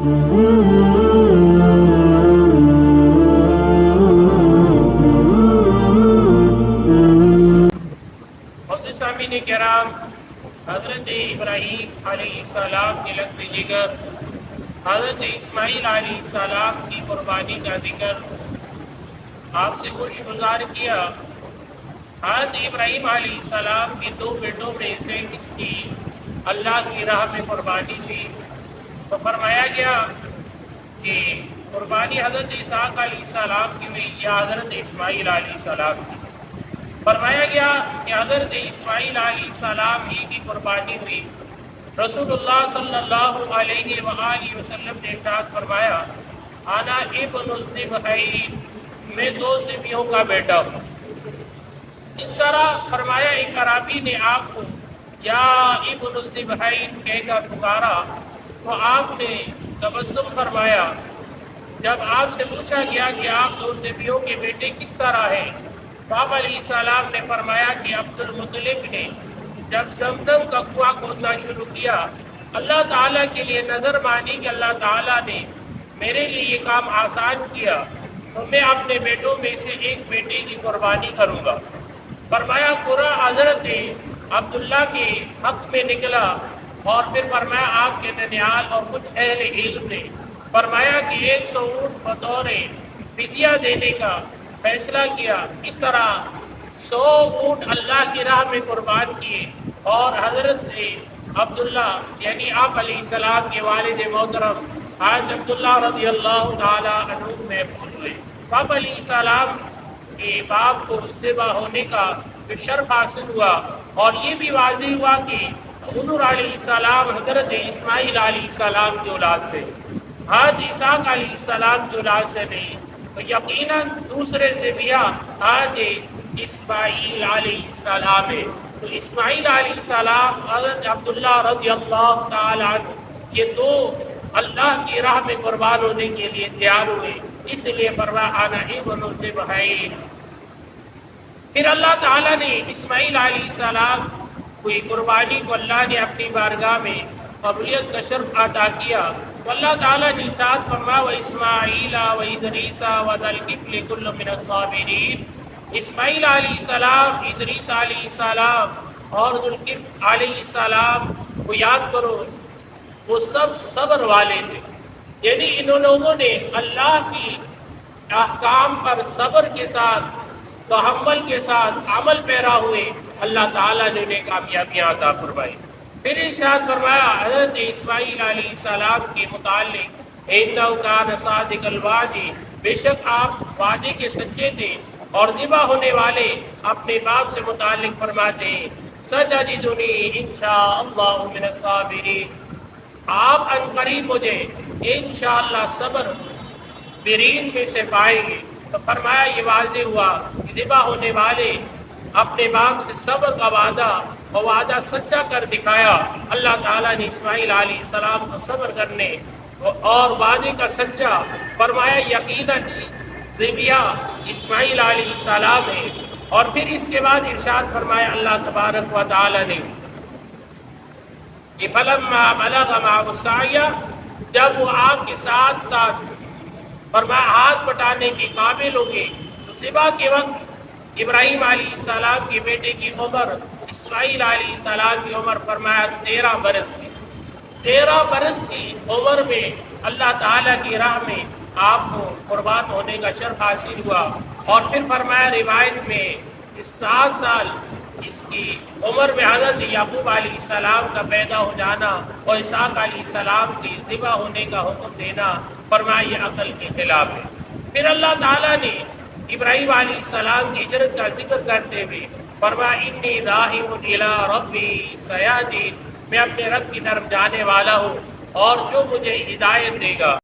سامعین کرام، حضرت ابراہیم علیہ السلام کے لگتے جگر، حضرت اسماعیل علیہ السلام کی قربانی کا ذکر آپ سے خوش گزار کیا۔ حضرت ابراہیم علیہ السلام کے دو بیٹوں میں سے کس کی اللہ کی راہ میں قربانی ہوئی، تو فرمایا گیا کہ قربانی حضرت اسحاق علیہ السلام کی ہوئی یا حضرت اسماعیل علیہ السلام کی۔ فرمایا گیا کہ حضرت اسماعیل علیہ السلام ہی کی قربانی ہوئی۔ رسول اللہ صلی اللہ علیہ وآلہ وسلم نے ارشاد فرمایا، انا ابن الذبحین، میں دو ذبیحوں کا بیٹا ہوں۔ اس طرح فرمایا ایک عربی نے آپ کو یا ابن الذبحین کہہ کر پکارا تو آپ نے تبسم فرمایا۔ جب آپ سے پوچھا گیا کہ آپ دو ذبیحوں کے بیٹے کس طرح ہیں، آپ علیہ السلام نے فرمایا کہ عبد المطلب نے جب زمزم کا کنواں کھودنا شروع کیا، اللہ تعالیٰ کے لیے نظر مانی کہ اللہ تعالیٰ نے میرے لیے یہ کام آسان کیا تو میں اپنے بیٹوں میں سے ایک بیٹے کی قربانی کروں گا۔ فرمایا قرآن حضرت عبداللہ کے حق میں نکلا، اور پھر فرمایا آپ کے ننیال اور کچھ اہل علم نے فرمایا کہ 100 اونٹ بطور فدیہ دینے کا فیصلہ کیا۔ اس طرح 100 اونٹ اللہ کی راہ میں قربان کیے، اور حضرت عبداللہ یعنی آپ علیہ السلام کے والد محترم حضرت عبداللہ رضی اللہ تعالیٰ عنہ محفوظ ہوئے۔ آپ علیہ السلام کے باپ کو ذبح ہونے کا جو شرف حاصل ہوا، اور یہ بھی واضح ہوا کہ حضور علیہ السلام حضرت اسماعیل علیہ السلام کی اولاد سے، حضرت اسحاق علیہ السلام کی اولاد سے نہیں، تو یقیناً دوسرے سے بھی حضرت اسماعیل علیہ السلام ہے۔ تو اسماعیل علیہ السلام حضرت عبداللہ رضی اللہ تعالیٰ عنہ یہ دو اللہ کی راہ میں قربان ہونے کے لیے تیار ہوئے، اس لیے فرمایا انا ابن الذبحین۔ پھر اللہ تعالیٰ نے اسماعیل علیہ السلام کوئی قربانی کو اللہ نے اپنی بارگاہ میں قبولیت کا شرف عطا کیا، تو اللہ تعالیٰ نے ارشاد فرمایا واسماعیل وادریس وذا الکفل کل من الصابرین۔ اسماعیل علیہ السلام، ادریس علیہ السلام اور ذوالکفل علیہ السلام کو یاد کرو، وہ سب صبر والے تھے، یعنی انہوں لوگوں نے اللہ کی احکام پر صبر کے ساتھ تحمل کے ساتھ عمل پیرا ہوئے، اللہ تعالیٰ نے انہیں کامیابیاں عطا فرمائی۔ پھر ارشاد فرمایا حضرت اسماعیل علیہ السلام کے متعلق انہ کان صادق الوعد، بے شک آپ وعدے کے سچے تھے، اور ذبح ہونے والے اپنے باپ سے متعلق فرماتے ہیں ستجدنی انشاءاللہ من الصابرین، آپ ان قریب مجھے انشاءاللہ صبر برین میں سے پائیں گے۔ تو فرمایا یہ واضح ہوا کہ ذبح ہونے والے اپنے باپ سے صبر کا وعدہ سچا کر دکھایا۔ اللہ تعالیٰ نے اسماعیل علیہ السلام کو صبر کرنے اور وعدے کا سچا فرمایا، یقیناً ذبیحہ اسماعیل علیہ السلام ہے۔ اور پھر اس کے بعد ارشاد فرمایا اللہ تبارک و تعالیٰ نے کہ فلما بلغ معه السعی، جب وہ آپ کے ساتھ ساتھ فرمایا ہاتھ بٹانے کے قابل ہو گئے، تو ذبح کے وقت ابراہیم علیہ السلام کے بیٹے کی عمر، اسماعیل علیہ السلام کی عمر فرمایا 13 برس کی۔ 13 برس کی عمر میں اللہ تعالیٰ کی راہ میں آپ کو قربان ہونے کا شرف حاصل ہوا۔ اور پھر فرمایا روایت میں 7 سال اس کی عمر میں حضرت یعقوب علیہ السلام کا پیدا ہو جانا اور اسحاق علیہ السلام کی ذبح ہونے کا حکم دینا، فرمایا یہ عقل کے خلاف ہے۔ پھر اللہ تعالیٰ نے ابراہیم علیہ السلام کی ہجرت کا ذکر کرتے ہوئے فرمایا انی ذاہب الی ربی سیہدین، میں اپنے رب کی طرف جانے والا ہوں اور جو مجھے ہدایت دے گا